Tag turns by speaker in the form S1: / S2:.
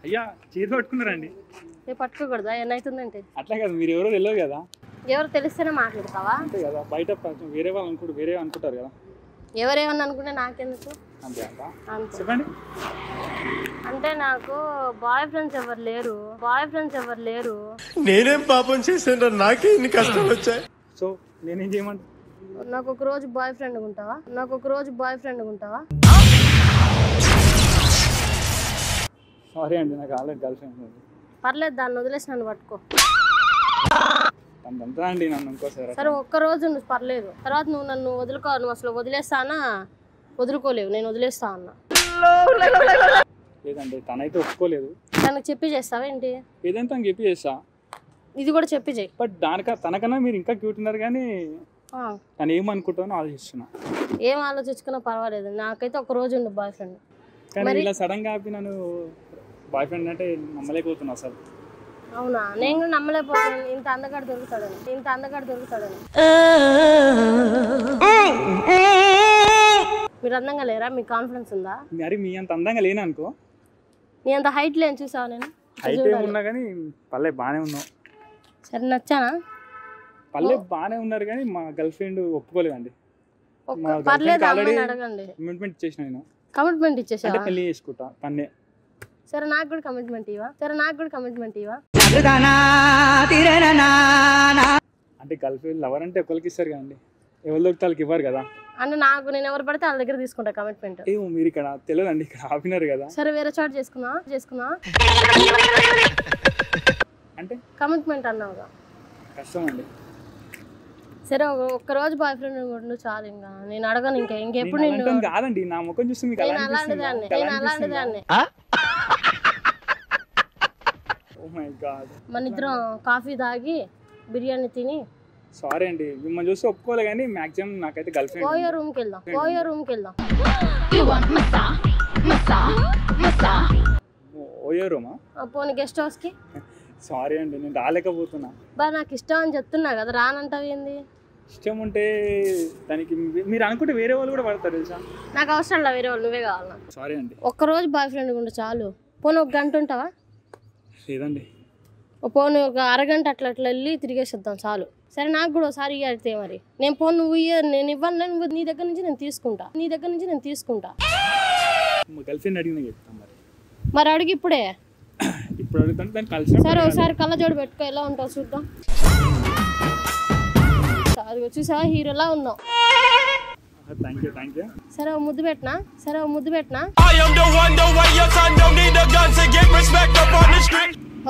S1: అయ్యా చేతి పట్టుకున్నారండి.
S2: పట్టుకోకూడదా? ఏమైతుందంటే
S1: అట్లా కదా, మీరు ఎవరో తెలియదు కదా.
S2: ఎవరు తెలిస్తేనే మాట్లాడతావా?
S1: అంతే కదా, బయట వేరే వాళ్ళు అనుకుంటారు, వేరే అనుకుంటారు కదా.
S2: ఎవరేమన్నా అనుకుంటే నాకెందుకు?
S1: అంతే అంట.
S2: అంతే.
S1: చెప్పండి.
S2: అంటే నాకు బాయ్ ఫ్రెండ్స్ ఎవరు లేరు.
S3: నేనేం పాపం చేశాను, నాకే ఇన్ని కష్టాలు వచ్చాయి.
S1: సో నేనేం చేయమంట?
S2: నాకు ఒక రోజు బాయ్ ఫ్రెండ్ ఉంటావా?
S1: సారీ అండి, నాకు ఆల్రెడీ గర్ల్ ఫ్రెండ్ ఉంది.
S2: పర్లేదు, దాన్ని వదిలేసి నన్ను పట్టుకో.
S1: అంతా అండి, నన్ను ఇంకోసారి.
S2: సరే ఒక్క రోజు నువ్వు పర్లేదు, తర్వాత నువ్వు నన్ను వదులుకో. నువ్వు అసలు వదిలేస్తానా? వదులుకోలేవు, నేను వదిలేస్తా అన్నా.
S1: లేదండి, తనైతే ఒప్పుకోలేదు.
S2: తనకు చెప్పి చేస్తావా ఏంటి?
S1: ఏదైనా తనకి చెప్పి చేస్తా.
S2: ఇది కూడా చెప్పి చేయి.
S1: బట్ తనకన్నా మీరు ఇంకా క్యూట్ ఉన్నారు, కానీ తను ఏమనుకుంటానో ఆలోచిస్తున్నా.
S2: ఏం ఆలోచించుకున్నా పర్వాలేదు, నాకైతే ఒక రోజు ఉండు బాయ్ ఫ్రెండ్.
S1: కానీ ఇలా సడన్ గా ఆపి నన్ను బాయ్ ఫ్రెండ్ అంటే నమ్మలేకపోతున్నా అసలు.
S2: అవునా? నేను కూడా నమ్మలేకపోతున్నాను, ఇంత అందగాడు దొరుకుతాడని. మీరు అందంగా లేరా? మీకు కాన్ఫిడెన్స్ ఉందా?
S1: మరి మీ అంత అందంగా లేను అనుకో.
S2: నీ అంత హైట్ లేని చూసావా? నేను
S1: హైట్ ఏమున్నా కానీ పల్లె బాగానే ఉన్నావు.
S2: సరే, నచ్చానా?
S1: పల్లె బాగానే ఉన్నారు, కానీ మా గర్ల్ ఫ్రెండ్ ఒప్పుకోలేదండి.
S2: పర్లేదు, అడగండి.
S1: కమిట్మెంట్ ఇచ్చేసిన నేను.
S2: కమిట్మెంట్ ఇచ్చేసా?
S1: అంటే పెళ్లి చేసుకుంటా తన్నే.
S2: సరే, నాకు కూడా కమిట్మెంట్ ఇవ్వా?
S1: అంటే గర్ల్ ఫ్రెండ్ లవర్ అంటే ఒకరికి ఇస్తారు కదండి, ఎవరి దొరికి ఇవ్వరు కదా.
S2: అంటే నేను ఎవరు పడితే వాళ్ళ దగ్గర తీసుకుంటా కమిట్మెంట్.
S1: ఏమో మీరు ఇక్కడ తెలియదండి, ఇక్కడ ఆపినారు కదా.
S2: సరే, వేరే చోట చేసుకున్నా
S1: అంటే
S2: కమిట్మెంట్ అన్నావుగా,
S1: కష్టం అండి.
S2: సరే, ఒక్క రోజు బాయ్ ఫ్రెండ్ ఉండు చాలు. ఇంకా నేను అడగను, ఇంకెప్పుడు నేను
S1: కాదండి. నా ముఖం చూస్తే మీకు
S2: అలాంటి దాన్ని.
S1: Oh my God.
S2: మన ఇద్దరం కాఫీ తాగి బిర్యానీ తిని.
S1: సారీ అండి, మిమ్మల్ని చూస్తే ఒప్పుకోలే, కానీ మాక్సిమం నాకైతే గర్ల్ ఫ్రెండ్.
S2: పోయే రూమ్కి వెళ్దాం.
S1: ఓయో రూమా?
S2: పోనీ గెస్ట్ హౌస్కి.
S1: సారీ అండి, నేను రాలేకపోతున్నా.
S2: నాకు ఇష్టం అని చెప్తున్నా కదా, రానంటావు ఏంది?
S1: ఇష్టం ఉంటే దానికి మీరు అనుకుంటే వేరే వాళ్ళు కూడా పడతారు తెలుసా.
S2: నాకు అవసరం లేదు, వేరే వాళ్ళు, నువ్వే కావాలా.
S1: సారీ అండి.
S2: ఒక్కరోజు బాయ్ ఫ్రెండ్ ఉండు చాలు. పోనీ ఒక గంట ఉంటావా?
S1: లేదండి.
S2: పోనీ ఒక అరగంట అట్లా వెళ్ళి తిరిగేసి వద్దాం చాలు. సరే, నాకు కూడా ఒకసారి ఇయ్యితే మరి. నేను పోను, నువ్వు నేను ఇవ్వను, నువ్వు నీ దగ్గర నుంచి నేను తీసుకుంటా.
S1: మా గర్ల్ ఫ్రెండ్ అడిగిన చెప్తాను
S2: మరి అడిగి ఇప్పుడు
S1: అడుగుతాను దాన్ని కలిసి.
S2: సరే, ఒకసారి కళ్ళజోడు పెట్టుకో, ఎలా ఉంటావు చూద్దాం. అది చూసావా, హీరోలా ఉన్నావు.
S1: Thank you.
S2: సరే, ముద్దు పెట్టినా.